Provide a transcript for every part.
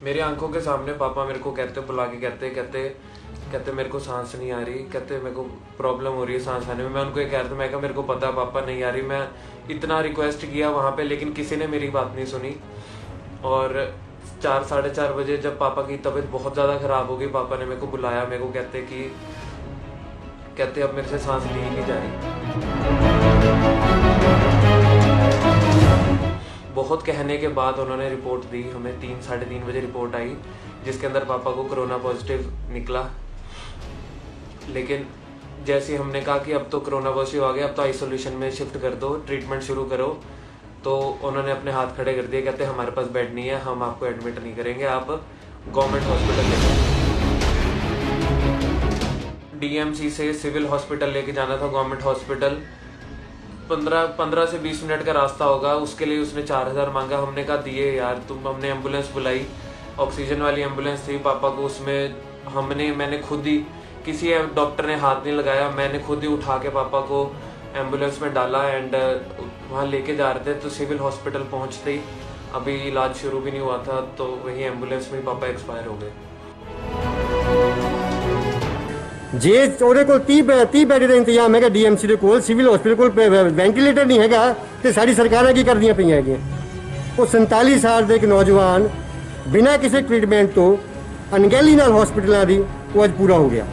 मेरी आंखों के सामने पापा मेरे को कहते बुला के कहते मेरे को सांस नहीं आ रही, कहते मेरे को प्रॉब्लम हो रही है सांस आने में। मैं उनको ये कह रहा था, मैं कहा मेरे को पता पापा नहीं आ रही। मैं इतना रिक्वेस्ट किया वहाँ पे, लेकिन किसी ने मेरी बात नहीं सुनी। और 4-4:30 बजे जब पापा की तबीयत बहुत ज़्यादा ख़राब हो गई, पापा ने मेरे को बुलाया। मेरे को कहते अब मेरे से सांस ली ही नहीं जा रही। बहुत कहने के बाद उन्होंने रिपोर्ट दी हमें। 3-3:30 बजे रिपोर्ट आई, जिसके अंदर पापा को कोरोना पॉजिटिव निकला। लेकिन जैसे हमने कहा कि अब तो कोरोना पॉजिटिव आ गया, अब तो आइसोलेशन में शिफ्ट कर दो, ट्रीटमेंट शुरू करो, तो उन्होंने अपने हाथ खड़े कर दिए। कहते हमारे पास बेड नहीं है, हम आपको एडमिट नहीं करेंगे, आप गवर्नमेंट हॉस्पिटल ले जाओ। डीएमसी से सिविल हॉस्पिटल लेके जाना था, गवर्नमेंट हॉस्पिटल। 15 से 20 मिनट का रास्ता होगा, उसके लिए उसने 4,000 मांगा। हमने कहा दिए यार तुम। हमने एम्बुलेंस बुलाई, ऑक्सीजन वाली एम्बुलेंस थी। पापा को उसमें मैंने खुद ही, किसी डॉक्टर ने हाथ नहीं लगाया, मैंने खुद ही उठा के पापा को एम्बुलेंस में डाला। एंड वहाँ लेके जा रहे थे तो सिविल हॉस्पिटल पहुँचते ही, अभी इलाज शुरू भी नहीं हुआ था, तो वही एम्बुलेंस में पापा एक्सपायर हो गए। जे ਉਹਦੇ ਕੋਲ 30 ਬੈੱਡ ਦਾ ਇੰਤਜ਼ਾਮ ਹੈਗਾ ਡੀਐਮਸੀ ਦੇ ਕੋਲ, ਸਿਵਲ ਹਸਪੀਟਲ ਕੋਲ ਵੈਂਟੀਲੇਟਰ ਨਹੀਂ ਹੈਗਾ, ਤੇ ਸਾਡੀ ਸਰਕਾਰਾਂ ਕੀ ਕਰਦੀਆਂ ਪਈਆਂ ਹੈਗੀਆਂ। ਉਹ 47 ਸਾਲ ਦੇ ਇੱਕ ਨੌਜਵਾਨ ਬਿਨਾਂ ਕਿਸੇ ਟ੍ਰੀਟਮੈਂਟ ਤੋਂ ਅਣਗਹਿਲੀ ਨਾਲ ਹਸਪੀਟਲਾਂ ਦੀ ਉਹ ਅੱਜ ਪੂਰਾ ਹੋ ਗਿਆ।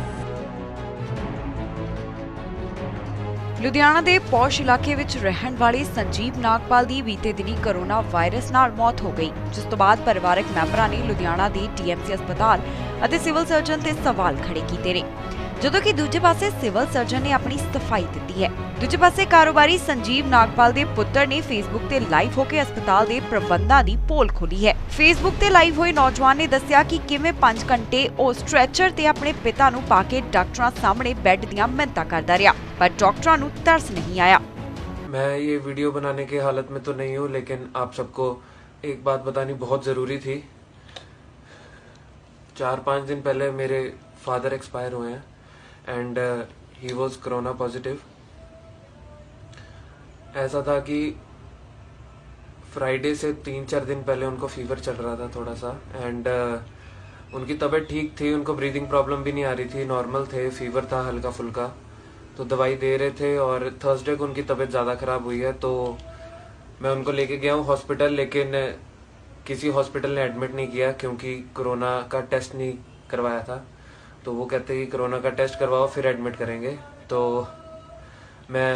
ਲੁਧਿਆਣਾ ਦੇ ਪੌਸ਼ ਇਲਾਕੇ ਵਿੱਚ ਰਹਿਣ ਵਾਲੇ ਸੰਜੀਵ ਨਾਗਪਾਲ ਦੀ ਬੀਤੇ ਦਿਨੀ ਕੋਰੋਨਾ ਵਾਇਰਸ ਨਾਲ ਮੌਤ ਹੋ ਗਈ, ਜਿਸ ਤੋਂ ਬਾਅਦ ਪਰਿਵਾਰਕ ਮੈਂਬਰਾਂ ਨੇ ਲੁਧਿਆਣਾ ਦੇ ਡੀਐਮਸੀ ਹਸਪਤਾਲ ਅਤੇ ਸਿਵਲ ਸਰਜਨ ਤੇ ਸਵਾਲ ਖੜੇ ਕੀਤੇ ਨੇ, ਜਦੋਂ ਕਿ ਦੂਜੇ ਪਾਸੇ ਸਿਵਲ ਸਰਜਨ ਨੇ ਆਪਣੀ ਸਫਾਈ ਦਿੱਤੀ ਹੈ। ਦੂਜੇ ਪਾਸੇ ਕਾਰੋਬਾਰੀ ਸੰਜੀਵ ਨਾਗਪਾਲ ਦੇ ਪੁੱਤਰ ਨੇ ਫੇਸਬੁੱਕ ਤੇ ਲਾਈਵ ਹੋ ਕੇ ਹਸਪਤਾਲ ਦੇ ਪ੍ਰਬੰਧਾਂ ਦੀ ਪੋਲ ਖੋਲੀ ਹੈ। ਫੇਸਬੁੱਕ ਤੇ ਲਾਈਵ ਹੋਏ ਨੌਜਵਾਨ ਨੇ ਦੱਸਿਆ ਕਿ ਕਿਵੇਂ 5 ਘੰਟੇ ਉਹ ਸਟ੍ਰੈਚਰ ਤੇ ਆਪਣੇ ਪਿਤਾ ਨੂੰ ਪਾ ਕੇ ਡਾਕਟਰਾਂ ਸਾਹਮਣੇ ਬੈੱਡ ਦੀਆਂ ਮਿੰਨਤਾਂ ਕਰਦਾ ਰਿਹਾ, पर डॉक्टरों को तरस नहीं आया। मैं ये वीडियो बनाने की हालत में तो नहीं हूँ, लेकिन आप सबको एक बात बतानी बहुत ज़रूरी थी। 4-5 दिन पहले मेरे फादर एक्सपायर हुए हैं and he was corona positive. ऐसा था कि फ्राइडे से 3-4 दिन पहले उनको फीवर चल रहा था थोड़ा सा, एंड उनकी तबीयत ठीक थी, उनको ब्रीदिंग प्रॉब्लम भी नहीं आ रही थी, नॉर्मल थे, फीवर था हल्का फुल्का, तो दवाई दे रहे थे। और थर्सडे को उनकी तबीयत ज़्यादा ख़राब हुई है, तो मैं उनको लेके गया हूँ हॉस्पिटल, लेकिन किसी हॉस्पिटल ने एडमिट नहीं किया क्योंकि कोरोना का टेस्ट नहीं करवाया था। तो वो कहते कि कोरोना का टेस्ट करवाओ फिर एडमिट करेंगे। तो मैं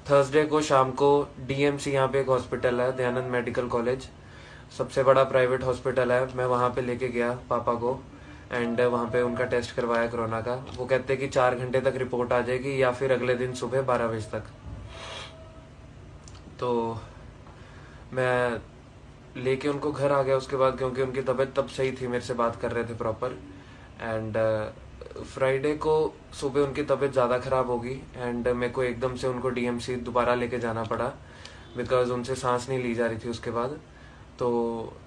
थर्सडे को शाम को डीएमसी, यहाँ पे एक हॉस्पिटल है दयानंद मेडिकल कॉलेज, सबसे बड़ा प्राइवेट हॉस्पिटल है, मैं वहाँ पे लेके गया पापा को एंड वहाँ पे उनका टेस्ट करवाया कोरोना का। वो कहते कि 4 घंटे तक रिपोर्ट आ जाएगी या फिर अगले दिन सुबह 12 बजे तक। तो मैं लेके उनको घर आ गया उसके बाद, क्योंकि उनकी तबीयत तब सही थी, मेरे से बात कर रहे थे प्रॉपर। एंड फ्राइडे को सुबह उनकी तबीयत ज़्यादा ख़राब होगी एंड मेरे को एकदम से उनको डीएमसी दोबारा लेके जाना पड़ा, बिकॉज उनसे सांस नहीं ली जा रही थी उसके बाद। तो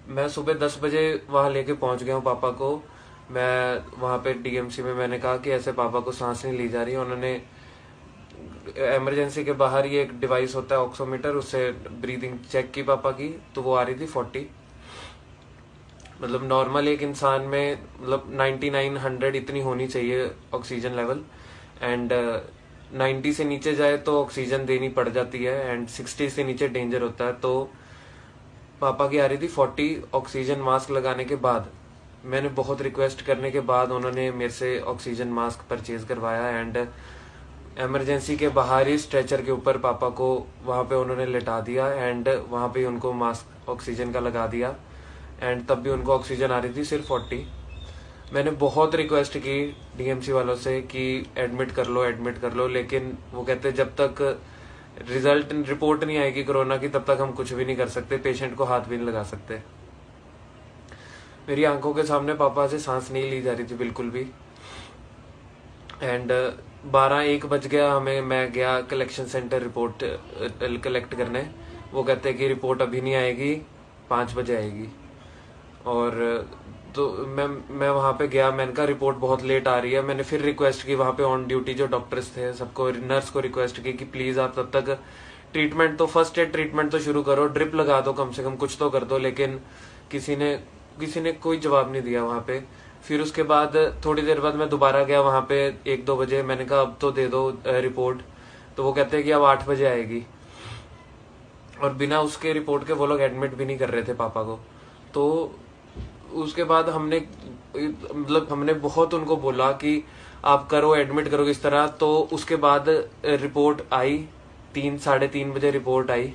मैं सुबह 10 बजे वहाँ लेके पहुँच गया हूँ पापा को। मैं वहाँ पे डीएमसी में मैंने कहा कि ऐसे पापा को सांस नहीं ली जा रही। उन्होंने इमरजेंसी के बाहर ही एक डिवाइस होता है ऑक्सीमीटर, उससे ब्रीदिंग चेक की पापा की, तो वो आ रही थी 40। मतलब नॉर्मल एक इंसान में मतलब 99-100 इतनी होनी चाहिए ऑक्सीजन लेवल, एंड 90 से नीचे जाए तो ऑक्सीजन देनी पड़ जाती है एंड 60 से नीचे डेंजर होता है। तो पापा की आ रही थी 40 ऑक्सीजन मास्क लगाने के बाद। मैंने बहुत रिक्वेस्ट करने के बाद उन्होंने मेरे से ऑक्सीजन मास्क परचेज करवाया एंड इमरजेंसी के बाहर ही स्ट्रेचर के ऊपर पापा को वहाँ पे उन्होंने लेटा दिया एंड वहाँ पे उनको मास्क ऑक्सीजन का लगा दिया एंड तब भी उनको ऑक्सीजन आ रही थी सिर्फ 40। मैंने बहुत रिक्वेस्ट की डीएमसी वालों से कि एडमिट कर लो, लेकिन वो कहते जब तक रिपोर्ट नहीं आएगी कोरोना की तब तक हम कुछ भी नहीं कर सकते, पेशेंट को हाथ भी नहीं लगा सकते। मेरी आंखों के सामने पापा से सांस नहीं ली जा रही थी बिल्कुल भी। एंड 12-1 बज गया हमें, मैं गया कलेक्शन सेंटर रिपोर्ट कलेक्ट करने। वो कहते हैं कि रिपोर्ट अभी नहीं आएगी, 5 बजे आएगी। और तो मैं वहाँ पे गया, मैंने कहा रिपोर्ट बहुत लेट आ रही है। मैंने फिर रिक्वेस्ट की वहाँ पे ऑन ड्यूटी जो डॉक्टर्स थे सबको, नर्स को रिक्वेस्ट की कि प्लीज़ आप तब तक ट्रीटमेंट तो, फर्स्ट एड ट्रीटमेंट तो शुरू करो, ड्रिप लगा दो, कम से कम कुछ तो कर दो। लेकिन किसी ने किसी ने कोई जवाब नहीं दिया वहां पे। फिर उसके बाद थोड़ी देर बाद मैं दोबारा गया वहां पे 1-2 बजे, मैंने कहा अब तो दे दो रिपोर्ट। तो वो कहते हैं कि अब 8 बजे आएगी, और बिना उसके रिपोर्ट के वो लोग एडमिट भी नहीं कर रहे थे पापा को। तो उसके बाद हमने बहुत उनको बोला कि आप करो, एडमिट करो किस तरह। तो उसके बाद रिपोर्ट आई, 3-3:30 बजे रिपोर्ट आई।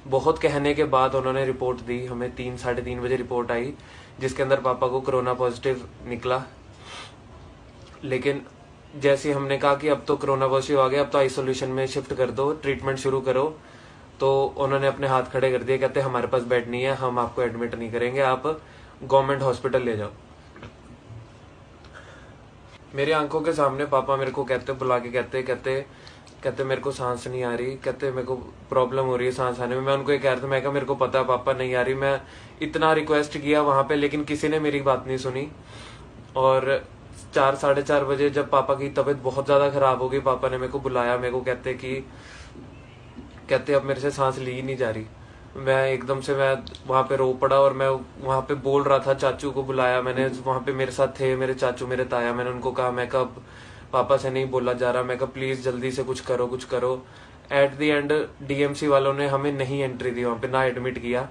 बहुत कहने के बाद उन्होंने रिपोर्ट दी हमें, 3-3:30 बजे रिपोर्ट आई, जिसके अंदर पापा को कोरोना पॉजिटिव निकला। लेकिन जैसे ही हमने कहा कि अब तो कोरोना पॉजिटिव आ गया, अब तो आइसोलेशन में शिफ्ट कर दो, ट्रीटमेंट शुरू करो, तो उन्होंने अपने हाथ खड़े कर दिए, कहते हमारे पास बेड नहीं है, हम आपको एडमिट नहीं करेंगे, आप गवर्नमेंट हॉस्पिटल ले जाओ। मेरी आंखों के सामने पापा मेरे को बुला के कहते मेरे को सांस नहीं आ रही, कहते मेरे को प्रॉब्लम हो रही है सांस आने में। मैं उनको ये कह रहा था, मैं कहा मेरे को पता है पापा नहीं आ रही। मैं इतना रिक्वेस्ट किया वहां पे, लेकिन किसी ने मेरी बात नहीं सुनी। और 4-4:30 बजे जब पापा की तबीयत बहुत ज्यादा खराब हो गई, पापा ने मेरे को बुलाया, मेरे को कहते अब मेरे से सांस ली ही नहीं जा रही। मैं एकदम से मैं वहां पे रो पड़ा, और मैं वहां पे बोल रहा था। चाचू को बुलाया मैंने, वहां पे मेरे साथ थे मेरे चाचू, मेरे ताया। मैंने उनको कहा, मैं कहा पापा से नहीं बोला जा रहा, मैं कहा प्लीज जल्दी से कुछ करो। एट द एंड डीएमसी वालों ने हमें नहीं एंट्री दी वहां पे, ना एडमिट किया।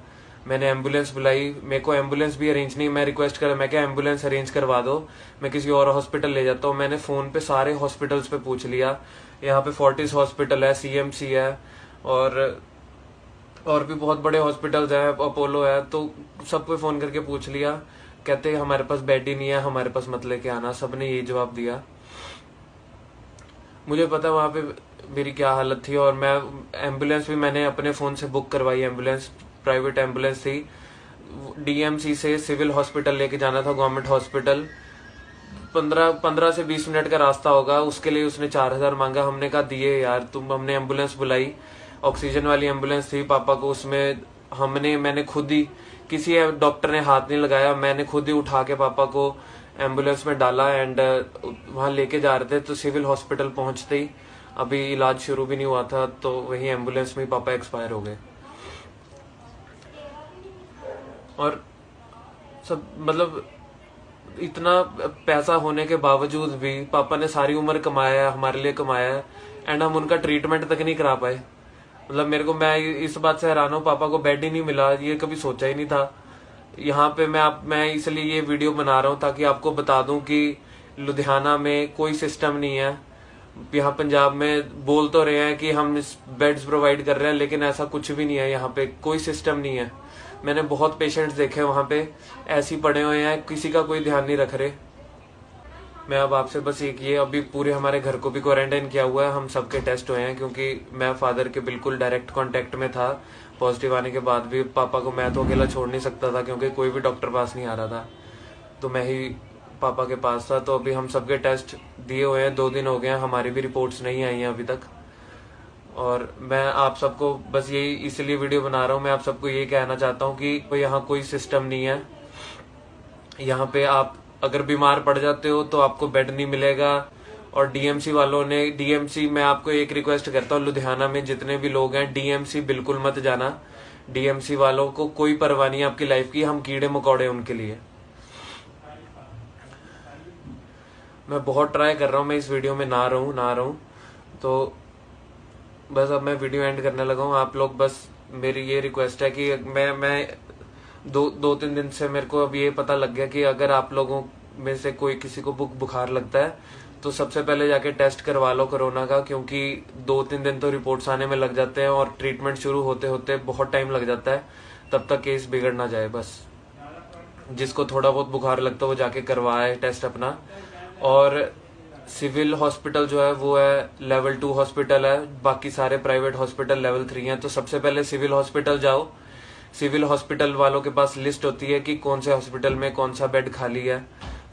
मैंने एम्बुलेंस बुलाई, मेरे को एम्बुलेंस भी अरेंज नहीं, मैं रिक्वेस्ट करा, मैं क्या एम्बुलेंस अरेंज करवा दो, मैं किसी और हॉस्पिटल ले जाता हूँ। मैंने फोन पे सारे हॉस्पिटल्स पे पूछ लिया, यहाँ पे फोर्टिस हॉस्पिटल है, सीएमसी है, और भी बहुत बड़े हॉस्पिटल्स हैं, अपोलो है, तो सब पे फोन करके पूछ लिया। कहते हमारे पास बेड ही नहीं है, हमारे पास मत लेके आना। सबने यही जवाब दिया। मुझे पता वहां पे मेरी क्या हालत थी, और मैं एम्बुलेंस भी मैंने अपने फोन से बुक करवाई। एम्बुलेंस प्राइवेट एम्बुलेंस थी, डीएमसी से सिविल हॉस्पिटल लेके जाना था, गवर्नमेंट हॉस्पिटल। 15 से 20 मिनट का रास्ता होगा, उसके लिए उसने 4000 मांगा। हमने कहा दिए यार तुम। हमने एम्बुलेंस बुलाई, ऑक्सीजन वाली एम्बुलेंस थी पापा को। उसमें मैंने खुद ही, किसी डॉक्टर ने हाथ नहीं लगाया, मैंने खुद ही उठा के पापा को एम्बुलेंस में डाला। एंड वहां लेके जा रहे थे, तो सिविल हॉस्पिटल पहुंचते ही, अभी इलाज शुरू भी नहीं हुआ था, तो वही एम्बुलेंस में पापा एक्सपायर हो गए। और सब इतना पैसा होने के बावजूद भी पापा ने सारी उम्र कमाया है, हमारे लिए कमाया है, एंड हम उनका ट्रीटमेंट तक नहीं करा पाए। मैं इस बात से हैरान हूँ, पापा को बेड ही नहीं मिला, ये कभी सोचा ही नहीं था। यहाँ पे मैं इसलिए ये वीडियो बना रहा हूँ ताकि आपको बता दूं कि लुधियाना में कोई सिस्टम नहीं है। यहाँ पंजाब में बोल तो रहे हैं कि हम बेड्स प्रोवाइड कर रहे हैं, लेकिन ऐसा कुछ भी नहीं है। यहाँ पे कोई सिस्टम नहीं है। मैंने बहुत पेशेंट्स देखे वहां पे, ऐसे ही पड़े हुए हैं, किसी का कोई ध्यान नहीं रख रहे। मैं अब आपसे बस ये अभी पूरे हमारे घर को भी क्वारंटाइन किया हुआ है, हम सबके टेस्ट हुए हैं, क्योंकि मैं फादर के बिल्कुल डायरेक्ट कांटेक्ट में था। पॉजिटिव आने के बाद भी पापा को मैं तो अकेला छोड़ नहीं सकता था, क्योंकि कोई भी डॉक्टर पास नहीं आ रहा था, तो मैं ही पापा के पास था। तो अभी हम सबके टेस्ट दिए हुए हैं, 2 दिन हो गए हैं, हमारी भी रिपोर्ट्स नहीं आई हैं अभी तक। और मैं आप सबको बस यही इसलिए वीडियो बना रहा हूँ, मैं आप सबको यही कहना चाहता हूँ कि यहाँ कोई सिस्टम नहीं है। यहाँ पे आप अगर बीमार पड़ जाते हो तो आपको बेड नहीं मिलेगा। और डीएमसी वालों ने, डीएमसी मैं आपको एक रिक्वेस्ट करता हूँ, लुधियाना में जितने भी लोग हैं, डीएमसी बिल्कुल मत जाना। डीएमसी वालों को कोई परवाह नहीं है आपकी लाइफ की, हम कीड़े मकोड़े उनके लिए। मैं बहुत ट्राई कर रहा हूँ मैं इस वीडियो में ना रहूं, तो बस अब मैं वीडियो एंड करने लगा हूँ। आप लोग बस, मेरी ये रिक्वेस्ट है कि मैं 2-3 दिन से मेरे को अब ये पता लग गया कि अगर आप लोगों में से कोई किसी को बुखार लगता है तो सबसे पहले जाके टेस्ट करवा लो कोरोना का, क्योंकि 2-3 दिन तो रिपोर्ट्स आने में लग जाते हैं, और ट्रीटमेंट शुरू होते होते बहुत टाइम लग जाता है, तब तक केस बिगड़ ना जाए। बस जिसको थोड़ा बहुत बुखार लगता है वो जाके करवाए टेस्ट अपना। और सिविल हॉस्पिटल जो है वो है लेवल 2 हॉस्पिटल है, बाकी सारे प्राइवेट हॉस्पिटल लेवल 3 है। तो सबसे पहले सिविल हॉस्पिटल जाओ। सिविल हॉस्पिटल वालों के पास लिस्ट होती है कि कौन से हॉस्पिटल में कौन सा बेड खाली है,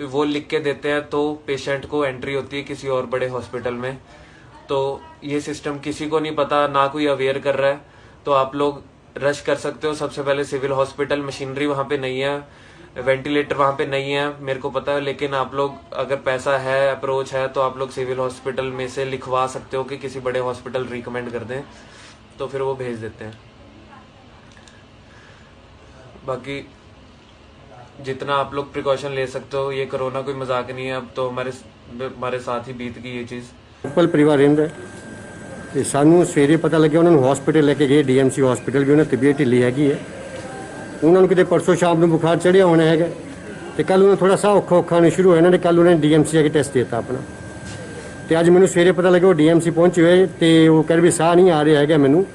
वो लिख के देते हैं, तो पेशेंट को एंट्री होती है किसी और बड़े हॉस्पिटल में। तो ये सिस्टम किसी को नहीं पता, ना कोई अवेयर कर रहा है, तो आप लोग रश कर सकते हो सबसे पहले सिविल हॉस्पिटल। मशीनरी वहां पे नहीं है, वेंटिलेटर वहां पे नहीं है, मेरे को पता है, लेकिन आप लोग अगर पैसा है, अप्रोच है, तो आप लोग सिविल हॉस्पिटल में से लिखवा सकते हो कि किसी बड़े हॉस्पिटल रिकमेंड कर दें, तो फिर वो भेज देते हैं। बाकी जितना आप लोग प्रिकॉशन ले सकते हो, ये कोरोना कोई मजाक नहीं है। अब तो हमारे साथ ही बीत गई ये चीज़। ਸਿੰਪਲ ਪਰਿਵਾਰ ਰਹਿੰਦਾ ਹੈ ਤੇ ਸਾਨੂੰ ਸਵੇਰੇ ਪਤਾ ਲੱਗਿਆ ਉਹਨਾਂ ਨੂੰ ਹਸਪੀਟਲ ਲੈ ਕੇ ਗਏ, ਡੀਐਮਸੀ ਹਸਪੀਟਲ ਵੀ ਉਹਨਾਂ ਦੀ ਤਬੀਅਤ ਢਿੱਲੀ ਹੈਗੀ ਹੈ। ਉਹਨਾਂ ਨੂੰ ਕਿਤੇ ਪਰਸੋਂ ਸ਼ਾਮ ਨੂੰ ਬੁਖਾਰ ਚੜਿਆ ਹੋਣਾ ਹੈਗਾ ਤੇ ਕੱਲ ਉਹਨਾਂ ਥੋੜਾ ਸਾਹ ਔਖਾ ਹੋਣਾ ਸ਼ੁਰੂ ਹੋਇਆ। ਇਹਨਾਂ ਨੇ ਕੱਲ ਉਹਨਾਂ ਨੇ ਡੀਐਮਸੀ ਜਾ ਕੇ ਟੈਸਟ ਦਿੱਤਾ ਆਪਣਾ ਤੇ ਅੱਜ ਮੈਨੂੰ ਸਵੇਰੇ ਪਤਾ ਲੱਗਿਆ ਉਹ ਡੀਐਮਸੀ ਪਹੁੰਚੇ ਹੋਏ ਤੇ ਉਹ ਕਹਿੰਦੇ ਵੀ ਸਾਹ ਨਹੀਂ ਆ ਰਿਹਾ ਹੈਗਾ ਮੈਨੂੰ।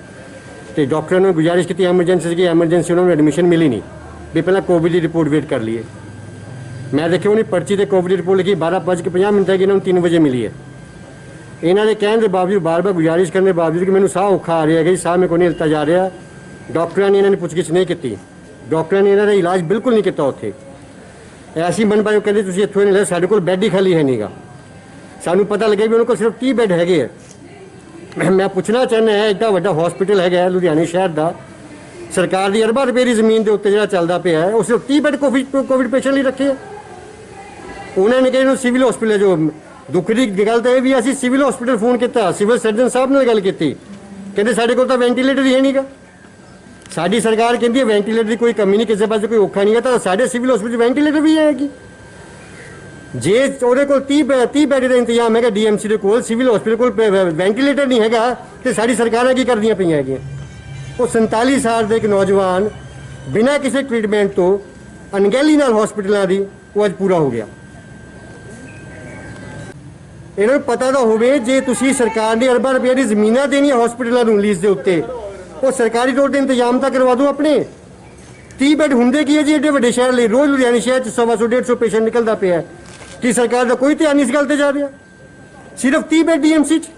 ਤੇ ਡਾਕਟਰਾਂ ਨੇ ਗੁਜ਼ਾਰਿਸ਼ ਕੀਤੀ ਐਮਰਜੈਂਸੀ ਸੀਗੀ, ਐਮਰਜੈਂਸੀ ਉਹਨਾਂ ਨੂੰ ਐਡਮਿਸ਼ਨ ਮਿਲੀ ਨਹੀਂ ਵੀ ਪਹਿਲਾਂ ਕੋਵਿਡ ਦੀ ਰਿਪੋਰਟ ਵੇਟ ਕਰ ਲਈਏ। ਮੈਂ ਦੇਖਿਆ ਉਹਨੇ ਪਰਚੀ ਤੇ ਕੋਵਿਡ ਦੀ ਰਿਪੋਰਟ ਲਿਖੀ 12:50 ਹੈਗੀ, ਇਹਨਾਂ ਨੂੰ 3 ਵਜੇ ਮਿਲੀ ਹੈ। ਇਹਨਾਂ ਦੇ ਕਹਿਣ ਦੇ ਬਾਵਜੂਦ ਬਾਰ-ਬਾਰ ਗੁਜ਼ਾਰਿਸ਼ ਕਰਨ ਦੇ ਬਾਵਜੂਦ ਕਿ ਮੈਨੂੰ ਸਾਹ ਔਖਾ ਆ ਰਿਹਾ ਹੈਗਾ ਜੀ, ਸਾਹ ਮੇਰੇ ਕੋਲ ਨਹੀਂ ਲਿੱਤਾ ਜਾ ਰਿਹਾ। ਡਾਕਟਰਾਂ ਨੇ ਇਹਨਾਂ ਨੇ ਪੁੱਛਗਿੱਛ ਨਹੀਂ ਕੀਤੀ, ਡਾਕਟਰਾਂ ਨੇ ਇਹਨਾਂ ਦਾ ਇਲਾਜ ਬਿਲਕੁਲ ਨਹੀਂ ਕੀਤਾ ਉੱਥੇ। ਐਸੀ ਮਨ ਪਾਇਓ ਕਹਿੰਦੇ ਤੁਸੀਂ ਇੱਥੋਂ ਨਹੀਂ ਲੈ, ਸਾਡੇ ਕੋਲ ਬੈੱਡ ਹੀ ਖਾਲੀ ਹੈ ਨਹੀਂਗਾ। ਸਾਨੂੰ ਪਤਾ ਲੱਗਿਆ ਵੀ ਉਹਨਾਂ ਕੋਲ ਸਿਰਫ 30 ਬੈੱਡ ਹੈਗੇ ਆ। ਮੈਂ ਪੁੱਛਣਾ ਚਾਹੁੰਦਾ ਹਾਂ, ਇੱਡਾ ਵੱਡਾ ਹਸਪੀਟਲ ਹੈਗਾ ਲੁਧਿਆਣੇ ਸ਼ਹਿਰ ਦਾ, ਸਰਕਾਰ ਦੀ ਅਰਬਾਂ ਰੁਪਏ ਦੀ ਜ਼ਮੀਨ ਦੇ ਉੱਤੇ ਜਿਹੜਾ ਚੱਲਦਾ ਪਿਆ ਹੈ, ਉਹ ਸਿਰਫ 30 ਬੈੱਡ ਕੋਵਿਡ ਪੇਸ਼ੈਂਟ ਲਈ ਰੱਖੇ ਆ। ਉਹਨਾਂ ਨੇ ਕਿਹਾ ਇਹਨੂੰ ਸਿਵਲ ਹਸਪੀਟਲ, ਜੋ ਦੁੱਖ ਦੀ ਗੱਲ ਤਾਂ ਇਹ ਵੀ ਅਸੀਂ ਸਿਵਲ ਹਸਪੀਟਲ ਫੋਨ ਕੀਤਾ, ਸਿਵਲ ਸਰਜਨ ਸਾਹਿਬ ਨਾਲ ਗੱਲ ਕੀਤੀ, ਕਹਿੰਦੇ ਸਾਡੇ ਕੋਲ ਤਾਂ ਵੈਂਟੀਲੇਟਰ ਹੀ ਹੈ ਨਹੀਂਗਾ। ਸਾਡੀ ਸਰਕਾਰ ਕਹਿੰਦੀ ਹੈ ਵੈਂਟੀਲੇਟਰ ਦੀ ਕੋਈ ਕਮੀ ਨਹੀਂ, ਕਿਸੇ ਪਾਸੇ ਕੋਈ ਔਖਾ ਨਹੀਂ ਹੈ, ਤਾਂ ਸਾਡੇ ਸਿਵਲ ਹਸਪੀਟਲ ਵੈਂਟੀਲੇਟਰ ਵੀ ਹੈਗੀ। ਜੇ ਉਹਦੇ ਕੋਲ 30 ਬੈੱਡ ਦਾ ਇੰਤਜ਼ਾਮ ਹੈਗਾ ਡੀਐਮਸੀ ਦੇ ਕੋਲ, ਸਿਵਲ ਹਸਪੀਟਲ ਕੋਲ ਵੈਂਟੀਲੇਟਰ ਨਹੀਂ ਹੈਗਾ, ਤੇ ਸਾਡੀ ਸਰਕਾਰਾਂ ਕੀ ਕਰਦੀਆਂ ਪਈਆਂ ਹੈਗੀਆਂ। ਉਹ 47 ਸਾਲ ਦੇ ਇੱਕ ਨੌਜਵਾਨ ਬਿਨਾਂ ਕਿਸੇ ਟ੍ਰੀਟਮੈਂਟ ਤੋਂ ਅਣਗਹਿਲੀ ਨਾਲ ਹਸਪੀਟਲਾਂ ਦੀ ਉਹ ਅੱਜ ਪੂਰਾ ਹੋ ਗਿਆ। ਇਹਨਾਂ ਨੂੰ ਪਤਾ ਤਾਂ ਹੋਵੇ, ਜੇ ਤੁਸੀਂ ਸਰਕਾਰ ਨੇ ਅਰਬਾਂ ਰੁਪਏ ਦੀ ਜ਼ਮੀਨਾਂ ਦੇਣੀਆਂ ਹਸਪੀਟਲਾਂ ਨੂੰ ਲੀਜ਼ ਦੇ ਉੱਤੇ, ਉਹ ਸਰਕਾਰੀ ਤੌਰ ਤੇ ਇੰਤਜ਼ਾਮ ਤਾਂ ਕਰਵਾ ਦਿਓ ਆਪਣੇ। 30 ਬੈੱਡ ਹੁੰਦੇ ਕੀ ਹੈ ਜੀ ਏਡੇ ਵੱਡੇ ਸ਼ਹਿਰ ਲਈ? ਰੋਜ਼ ਲੁਧਿਆਣੇ ਸ਼ਹਿਰ 'ਚ 100-150 ਪੇਸ਼ੈਂਟ ਨਿਕਲਦਾ ਪਿਆ। ਕੀ ਸਰਕਾਰ ਦਾ ਕੋਈ ਧਿਆਨ ਇਸ ਗੱਲ ਤੇ ਜਾ ਰਿਹਾ? ਸਿਰਫ 30 ਬੈੱਡ ਡੀਐਮਸੀ 'ਚ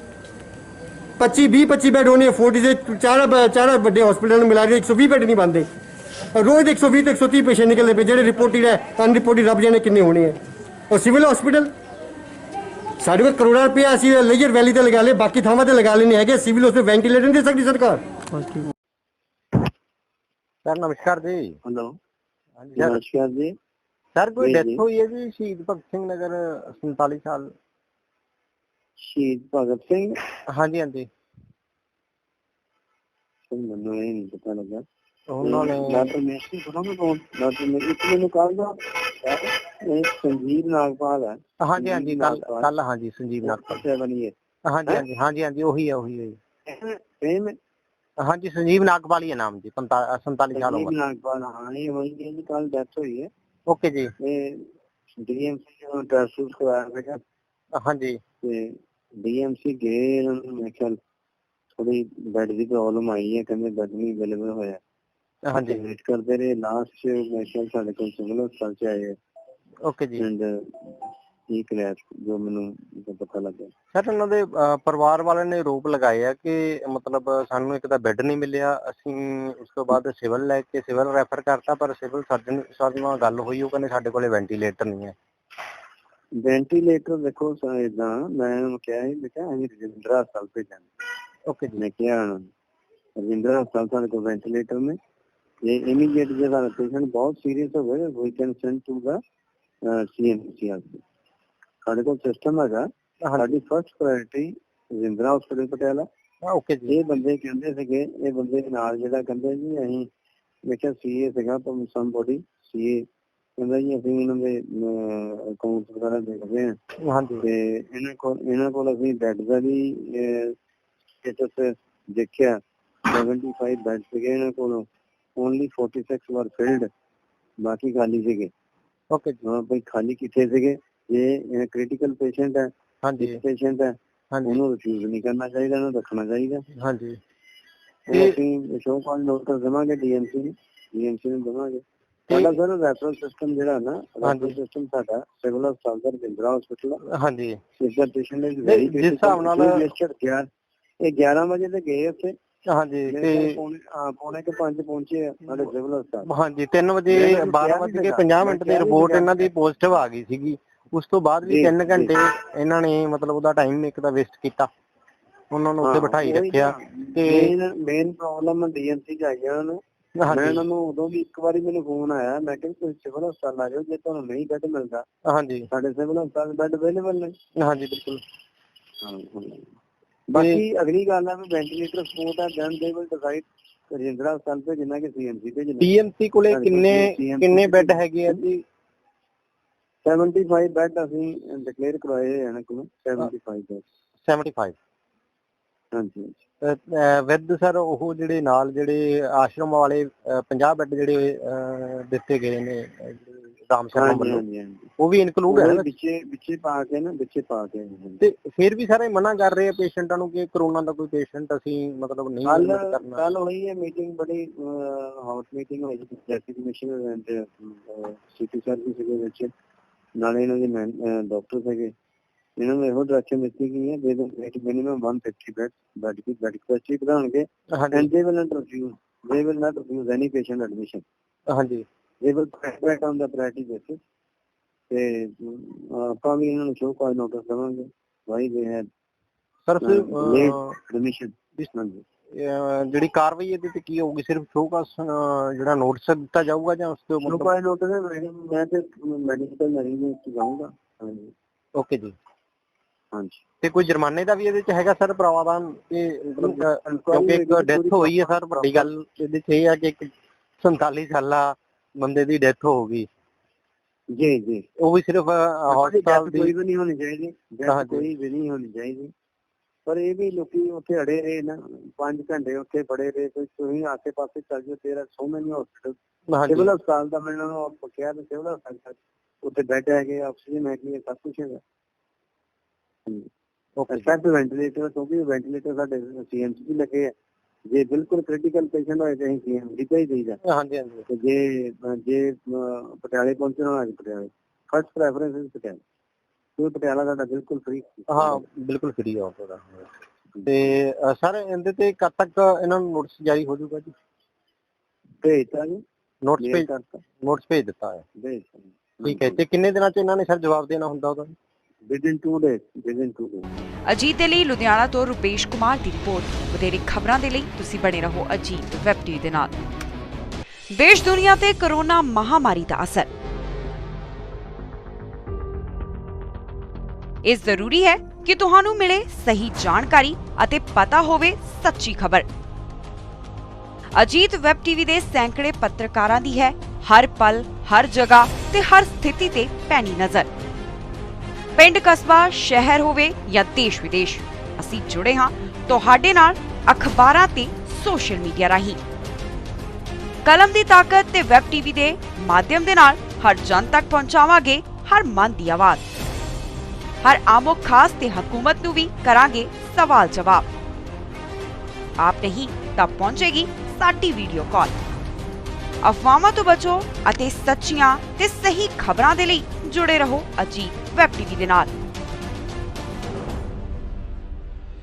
25 ਬੈੱਡ ਹੋਣੇ, 40 ਦੇ ਚਾਰ ਵੱਡੇ ਹਸਪੀਟਲਾਂ ਨੂੰ ਮਿਲਾ ਕੇ 120 ਬੈੱਡ ਨਹੀਂ ਬਣਦੇ। ਰੋਜ਼ 120 ਤੇ 130 ਪੇਸ਼ੈਂਟ ਨਿਕਲਦੇ ਪਏ, ਜਿਹੜੇ ਰਿਪੋਰਟਡ ਹੈ, ਅਨਰਿਪੋਰਟਡ ਰੱਬ ਜਾਣੇ ਕਿੰਨੇ ਹੋਣੇ ਹੈ। ਔਰ ਸਿਵਲ ਹਸਪੀਟਲ ਸਾਡੇ ਕੋਲ ਕਰੋੜਾਂ ਰੁਪਏ ਅਸੀਂ ਲੇਜਰ ਵੈਲੀ ਤੇ ਲਗਾ ਲਏ, ਬਾਕੀ ਥਾਵਾਂ ਤੇ ਲਗਾ ਲੈਣੇ ਹੈਗੇ, ਸਿਵਲ ਹਸਪੀਟਲ ਵੈਂਟੀਲੇਟਰ ਨਹੀਂ ਦੇ ਸਕਦੀ ਸਰਕਾਰ। सर नमस्कार जी। हेलो हाँ जी नमस्कार जी। सर कोई जी, डेथ जी। हुई है जी शहीद भगत सिंह नगर 47 साल। शहीद भगत सिंह हाँ जी हाँ जी ਮੈਨੂੰ ਇਹ ਨਹੀਂ ਪਤਾ ਲੱਗਾ। उन्होंने ਡਾਕਟਰ ਮੇਸ਼ੀ ਸੁਣੋਗੇ ਕੌਣ? ਡਾਕਟਰ ਮੇਸ਼ੀ ਇੱਕ ਮੈਨੂੰ ਕੱਲ ਦਾ ਇਹ ਸੰਜੀਵ ਨਾਗਪਾਲ ਹੈ। हाँ जी कल हाँ जी संजीव नागपाल। 7 ईयर हाँ जी वही है सेम हाँ जी संजीव नागपाल ही है नाम जी। 47 साल संजीव उम्र। नागपाल। हाँ ये वही है जी, कल डेथ हुई है। ओके जी। ਇਹ ਡੀਐਮਸੀ ਨੂੰ ਟੈਸਟ ਕਰਵਾਇਆ ਸੀਗਾ हाँ जी ਤੇ ਡੀਐਮਸੀ ਗਏ, ਇਹਨਾਂ ਨੂੰ ਮੈਂ ਖਿਆਲ ਥੋੜੀ ਬੈੱਡ ਦੀ ਪ੍ਰੋਬਲਮ ਆਈ ਹੈ, ਕਹਿੰਦੇ ਬੈੱਡ ਨਹੀਂ ਅਵੇਲੇਬਲ ਹੋਇਆ। हाँ जी ਵੇਟ ਕਰਦੇ ਰਹੇ, ਲਾਸਟ ਮੈਂ ਖਿਆਲ ਸਾਡੇ ਕੋਲ ਸਿਵਲ ਹਸਪਤਾਲ ਚ ਆਏ ओके जी। ਐਂਡ ਠੀਕ ਰਿਹਾ ਜੋ ਮੈਨੂੰ ਪਤਾ ਲੱਗਾ। ਸਰ ਉਹਨਾਂ ਦੇ ਪਰਿਵਾਰ ਵਾਲਿਆਂ ਨੇ ਆਰੋਪ ਲਗਾਏ ਆ ਕਿ ਮਤਲਬ ਸਾਨੂੰ ਇੱਕ ਤਾਂ ਬੈੱਡ ਨਹੀਂ ਮਿਲਿਆ, ਅਸੀਂ ਉਸ ਤੋਂ ਬਾਅਦ ਸਿਵਲ ਲੈ ਕੇ ਸਿਵਲ ਰੈਫਰ ਕਰਤਾ, ਪਰ ਸਿਵਲ ਸਰਜਨ ਨਾਲ ਗੱਲ ਹੋਈ, ਉਹ ਕਹਿੰਦੇ ਸਾਡੇ ਕੋਲੇ ਵੈਂਟੀਲੇਟਰ ਨਹੀਂ ਹੈ। ਵੈਂਟੀਲੇਟਰ ਦੇਖੋ ਏਦਾਂ, ਮੈਂ ਉਹਨੂੰ ਕਿਹਾ ਸੀ, ਮੈਂ ਕਿਹਾ ਅਸੀਂ ਰਜਿੰਦਰਾ ਹਸਪਤਾਲ ਭੇਜਾਂਗੇ। ਓਕੇ ਜੀ। ਮੈਂ ਕਿਹਾ ਰਜਿੰਦਰਾ ਹਸਪਤਾਲ ਸਾਡੇ ਕੋਲ ਵੈਂਟੀਲੇਟਰ ਨੇ, ਜੇ ਇਮੀਡੀਏਟ ਜੇ ਸਾਡਾ ਪੇਸ਼ੈਂਟ ਬਹੁਤ ਸੀਰੀਅਸ ਹੋਵੇ we can send to the CMC. ਸਾਡੇ ਕੋਲ ਸਿਸਟਮ ਹੈਗਾ, ਸਾਡੀ ਫਸਟ ਪ੍ਰਾਇੋਰਟੀ ਰਜਿੰਦਰਾ ਹਸਪਤਾਲ ਪਟਿਆਲਾ। ਓਕੇ ਜੀ। ਇਹ ਬੰਦੇ ਕਹਿੰਦੇ ਸੀਗੇ, ਇਹ ਬੰਦੇ ਨਾਲ ਜਿਹੜਾ ਕਹਿੰਦੇ ਜੀ ਅਸੀਂ, ਮੈਂ ਕਿਹਾ ਸੀਏ ਸੀਗਾ ਸਮਬੋਡੀ, ਸੀਏ ਕਹਿੰਦਾ ਜੀ ਅਸੀਂ ਇਹਨਾਂ ਦੇ ਅਕਾਊਂਟ ਵਗੈਰਾ ਦੇਖਦੇ ਹਾਂ। ਹਾਂਜੀ ਤੇ ਇਹਨਾਂ ਕੋਲ ਅਸੀਂ ਬੈੱਡ ਦਾ ਵੀ ਸਟੇਟਸ ਦੇਖਿਆ, 75 ਬੈੱਡ ਸੀਗੇ ਇਹਨਾਂ ਕੋਲ, ਓਨਲੀ 46 ਵਰ ਫਿਲਡ, ਬਾਕੀ ਖਾਲੀ ਸੀਗੇ। ਓਕੇ ਜੀ। ਹਾਂ ਭਾਈ ਖਾਲੀ ਕਿੱਥੇ ਸੀਗੇ? ਜੇ ਕ੍ਰਿਟੀਕਲ ਪੇਸ਼ੈਂਟ ਹੈ, ਹਾਂਜੀ ਪੇਸ਼ੈਂਟ ਹੈ, ਹਾਂਜੀ ਉਹਨੂੰ ਰਿਫਿਊਜ਼ ਨਹੀਂ ਕਰਨਾ ਚਾਹੀਦਾ, ਉਹਨੂੰ ਰੱਖਣਾ ਚਾਹੀਦਾ। ਹਾਂਜੀ ਅਸੀਂ ਸ਼ੋਅ ਕਾਲ ਨੋਟਿਸ ਦੇਵਾਂਗੇ ਡੀਐਮਸੀ ਨੂੰ ਦੇਵਾਂਗੇ। ਸਾਡਾ ਸਰ ਰੈਫਰਲ ਸਿਸਟਮ ਜਿਹੜਾ ਨਾ, ਰੈਫਰਲ ਸਿਸਟਮ ਸਾਡਾ ਸਿਵਲ ਹਸਪਤਾਲ ਦਾ ਰਜਿੰਦਰਾ ਹਸਪੀਟਲ। ਹਾਂਜੀ ਇਸ ਦਾ ਪੇਸ਼ੈਂਟ ਇਜ਼ ਵੈਰੀ ਜਿਸ ਹਿਸਾਬ ਨਾਲ ਇਹ 11 ਵਜੇ ਤੇ ਗਏ ਉੱਥੇ। ਹਾਂਜੀ ਤੇ ਪੌਣੇ ਕੁ 5 ਪਹੁੰਚੇ ਸਾਡੇ ਸਿਵਲ ਹਸਪਤਾਲ। ਹਾਂਜੀ 3 ਵਜੇ 12:50 ਦੀ ਰਿਪੋਰਟ ਇਹਨਾਂ ਦੀ ਪੋਜ਼ਿਟਿਵ ਆ ਗਈ ਸੀਗੀ। ਉਸ ਤੋਂ ਬਾਅਦ ਵੀ 3 ਘੰਟੇ ਇਹਨਾਂ ਨੇ ਮਤਲਬ ਉਹਦਾ ਟਾਈਮ ਇੱਕ ਤਾਂ ਵੇਸਟ ਕੀਤਾ, ਉਹਨਾਂ ਨੂੰ ਉੱਥੇ ਬਿਠਾਈ ਰੱਖਿਆ। ਤੇ ਮੇਨ ਪ੍ਰੋਬਲਮ ਡੀਐਮਸੀ ਚ ਆਈ ਉਹਨਾਂ ਨੂੰ। ਮੈਂ ਉਹਨਾਂ ਨੂੰ ਉਦੋਂ ਵੀ ਇੱਕ ਵਾਰੀ ਮੈਨੂੰ ਫੋਨ ਆਇਆ, ਮੈਂ ਕਿਹਾ ਤੁਸੀਂ ਸਿਵਲ ਹਸਪਤਾਲ ਆ ਜਾਓ, ਜੇ ਤੁਹਾਨੂੰ ਨਹੀਂ ਬੈੱਡ ਮਿਲਦਾ। ਹਾਂਜੀ ਸਾਡੇ ਸਿਵਲ ਹਸਪਤਾਲ ਬੈੱਡ ਅਵੇਲੇਬਲ ਨੇ। ਹਾਂਜੀ ਬਿਲਕੁਲ। ਬਾਕੀ ਅਗਲੀ ਗੱਲ ਹੈ ਵੀ ਵੈਂਟੀਲੇਟਰ ਸਪੋਰਟ ਹੈ, then they will decide Rajindra ਹਸਪਤਾਲ ਭੇਜਣਾ ਕਿ ਸੀਐਮਸੀ ਭੇਜਣਾ? ਡੀਐਮਸੀ ਕੋਲੇ ਕਿੰਨੇ ਬੈੱਡ ਹੈਗੇ ਆ ਜੀ? 75 ਬੈੱਡ ਅਸੀਂ ਡਿਕਲੇਅਰ ਕਰਵਾਏ ਹਨ ਕੋਲ 75 ਬੈੱਡ। 75 ਹਾਂਜੀ ਵਿਦ ਸਰ ਉਹ ਜਿਹੜੇ ਨਾਲ ਜਿਹੜੇ ਆਸ਼ਰਮ ਵਾਲੇ 50 ਬੈੱਡ ਜਿਹੜੇ ਦਿੱਤੇ ਗਏ ਨੇ ਰਾਮ ਸ਼ਰਮਾ ਵੱਲੋਂ, ਉਹ ਵੀ ਇਨਕਲੂਡ ਹੈ ਵਿੱਚੇ ਪਾ ਕੇ ਨਾ, ਵਿੱਚੇ ਪਾ ਕੇ। ਤੇ ਫਿਰ ਵੀ ਸਾਰੇ ਮਨਾ ਕਰ ਰਹੇ ਆ ਪੇਸ਼ੈਂਟਾਂ ਨੂੰ ਕਿ ਕਰੋਨਾ ਦਾ ਕੋਈ ਪੇਸ਼ੈਂਟ ਅਸੀਂ ਮਤਲਬ ਨਹੀਂ ਕਰਨਾ। ਕੱਲ ਹੋਈ ਹੈ ਮੀਟਿੰਗ, ਬੜੀ ਹੌਟ ਮੀਟਿੰਗ ਹੋਈ deputy commissioner and city service ਦੇ ਵਿੱਚ, ਨਾਲੇ ਇਹਨਾਂ ਦੇ ਡਾਕਟਰ ਸੀਗੇ। ਇਹਨਾਂ ਨੂੰ ਇਹੋ ਡਾਇਰੈਕਸ਼ਨ ਦਿੱਤੀ ਗਈ ਹੈ ਦੇ ਮਿਨੀਮਮ 150 ਬੈੱਡ ਦੀ ਬੈੱਡ ਕੈਪੈਸਿਟੀ ਵਧਾਉਣਗੇ and they will not refuse any patient admission. ਹਾਂਜੀ, they will priority on the priority basis. ਤੇ ਆਪਾਂ ਵੀ ਇਹਨਾਂ ਨੂੰ ਸ਼ੋਅ ਕਾਜ਼ ਨੋਟਿਸ ਦੇਵਾਂਗੇ ਵਾਈ ਦੇ ਹੈ ਸਰ ਐਡਮਿਸ਼ਨ। ਜਿਹੜੀ ਕਾਰਵਾਈ ਇਹਦੇ ਤੇ ਕੀ ਹੋਊਗੀ? ਸਿਰਫ ਸ਼ੋਅ ਕਾਜ਼ ਜਿਹੜਾ ਨੋਟਿਸ ਦਿੱਤਾ ਜਾਊਗਾ ਜਾਂ ਉਸ ਤੋਂ ਸ਼ੋਅ ਕਾਜ਼ ਨੋਟਿਸ ਮੈਂ ਤੇ ਮੈਡੀਕਲ ਮੈਨੇਜਮੈਂਟ ਜਾਊਂਗਾ। ਹਾਂਜੀ ਓਕੇ ਜੀ। ਹਾਂਜੀ, ਤੇ ਕੋਈ ਜੁਰਮਾਨੇ ਦਾ ਵੀ ਇਹਦੇ ਚ ਹੈਗਾ ਸਰ ਪ੍ਰਾਵਧਾਨ? ਕਿਉਂਕਿ ਇੱਕ ਡੈਥ ਹੋਈ ਹੈ ਸਰ, ਵੱਡੀ ਗੱਲ ਇਹਦੇ ਚ ਇਹ ਹੈ ਕਿ ਇੱਕ 47 ਸਾਲਾ ਬੰਦੇ ਦੀ ਡੈਥ ਹੋ ਗਈ ਜੀ। ਉਹ ਵੀ ਸਿਰਫ ਹਸਪਤਾਲ ਦੀ ਕੋਈ ਵੀ ਨਹੀਂ ਹੋਣੀ ਚਾਹੀਦੀ, ਕੋਈ ਵੀ ਨਹੀਂ ਹੋਣੀ ਚਾਹੀਦੀ। ਪਰ ਇਹ ਵੀ ਲੋਕੀ ਉੱਥੇ ਅੜੇ ਰਹੇ ਨਾ, 5 ਘੰਟੇ ਉੱਥੇ ਬੜੇ ਰਹੇ। ਤੁਸੀਂ ਆਸੇ ਪਾਸੇ ਚੱਲ ਜਾਓ, ਤੇਰਾ ਸੋ ਮੈਨੀ ਹਸਪੀਟਲ, ਸਿਵਲ ਹਸਪਤਾਲ ਦਾ ਮੈਨੂੰ ਨੂੰ ਕਿਹਾ ਤੇ ਸਿਵਲ ਹਸਪਤਾਲ ਉੱਥੇ ਬੈੱਡ ਹੈਗੇ, ਆਕਸੀਜਨ ਹੈਗੀ, ਸਭ ਕੁਛ ਹੈਗਾ। ਐਕਸੈਪਟ ਵੈਂਟੀਲੇਟਰ, ਕਿਉਂਕਿ ਵੈਂਟੀਲੇਟਰ ਸਾਡੇ ਸੀਐਮਸੀ ਵੀ ਲੱਗੇ ਆ। ਜੇ ਬਿਲਕੁਲ ਕ੍ਰਿਟੀਕਲ ਪੇਸ਼ੈਂਟ ਹੋਏ ਤੇ ਅਸੀਂ ਸੀਐਮਸੀ ਤੇ ਹੀ ਦੇਈਦਾ। ਹਾਂਜੀ। ਤੇ ਜੇ ਪਟਿਆਲੇ ਪਹੁੰਚਣਾ ਹੋਵੇ ਪਟਿਆਲੇ, ਫਸਟ ਪ੍ਰੈਫਰੈਂਸ ਪਟਿਆਲੇ। ਕੋਈ ਪਟਿਆਲਾ ਸਾਡਾ ਬਿਲਕੁਲ ਫ੍ਰੀ। ਹਾਂ, ਬਿਲਕੁਲ ਫ੍ਰੀ ਆ ਉਹਦਾ। ਤੇ ਸਰ ਇਹਦੇ ਤੇ ਕਦ ਤੱਕ ਇਹਨਾਂ ਨੂੰ ਨੋਟਿਸ ਜਾਰੀ ਹੋ ਜਾਊਗਾ ਜੀ? ਭੇਜਤਾ ਜੀ, ਨੋਟਿਸ ਭੇਜ ਦਿੱਤਾ ਹੈ। ਠੀਕ ਹੈ, ਤੇ ਕਿੰਨੇ ਦਿਨਾਂ ਚ ਇਹਨਾਂ ਨੇ ਸਰ ਜਵਾਬ ਦੇਣਾ ਹੁੰਦਾ ਉਹਦਾ? within 2 days। ਅਜੀਤ ਦੇ ਲਈ ਲੁਧਿਆਣਾ ਤੋਂ ਰੁਪੇਸ਼ ਕੁਮਾਰ ਦੀ ਰਿਪੋਰਟ। ਵਧੇਰੇ ਖਬਰਾਂ ਦੇ ਲਈ ਤੁਸੀਂ ਬਣੇ ਰਹੋ ਅਜੀਤ ਵੈਬ ਟੀਵੀ ਦੇ ਨਾਲ। ਦੇਸ਼ ਦੁਨੀਆ ਤੇ ਕਰੋਨਾ ਮਹਾਮਾਰੀ ਦਾ ਅਸਰ। ਇਹ ਜ਼ਰੂਰੀ ਹੈ ਕਿ ਤੁਹਾਨੂੰ ਮਿਲੇ ਸਹੀ ਜਾਣਕਾਰੀ ਅਤੇ ਪਤਾ ਹੋਵੇ ਸੱਚੀ ਖਬਰ। ਅਜੀਤ ਵੈਬ ਟੀਵੀ ਦੇ ਸੈਂਕੜੇ ਪੱਤਰਕਾਰਾਂ ਦੀ ਹੈ ਹਰ ਪਲ, ਹਰ ਜਗ੍ਹਾ ਤੇ ਹਰ ਸਥਿਤੀ ਤੇ ਪੈਣੀ ਨਜ਼ਰ। ਪਿੰਡ, ਕਸਬਾ, ਸ਼ਹਿਰ ਹੋਵੇ ਜਾਂ ਦੇਸ਼ ਵਿਦੇਸ਼, ਅਸੀਂ ਜੁੜੇ ਹਾਂ ਤੁਹਾਡੇ ਨਾਲ ਅਖਬਾਰਾਂ ਤੇ ਸੋਸ਼ਲ ਮੀਡੀਆ ਰਾਹੀਂ। ਕਲਮ ਦੀ ਤਾਕਤ ਤੇ ਵੈਬ ਟੀਵੀ ਦੇ ਮਾਧਿਅਮ ਦੇ ਨਾਲ ਹਰ ਜਨ ਤੱਕ ਪਹੁੰਚਾਵਾਂਗੇ ਹਰ ਮਨ ਦੀ ਆਵਾਜ਼। ਹਰ ਆਮੋ ਖਾਸ ਤੇ ਹਕੂਮਤ ਨੂੰ ਵੀ ਕਰਾਂਗੇ ਸਵਾਲ ਜਵਾਬ। ਆਪ ਨਹੀਂ ਤਾਂ ਪਹੁੰਚੇਗੀ ਸਾਡੀ ਵੀਡੀਓ ਕਾਲ। ਅਫਵਾਹਾਂ ਤੋਂ ਬਚੋ ਅਤੇ ਸੱਚੀਆਂ ਤੇ ਸਹੀ ਖਬਰਾਂ ਦੇ ਲਈ ਜੁੜੇ ਰਹੋ ਅਜੀਤ ਵੈਬ ਟੀਵੀ ਦੇ ਨਾਲ।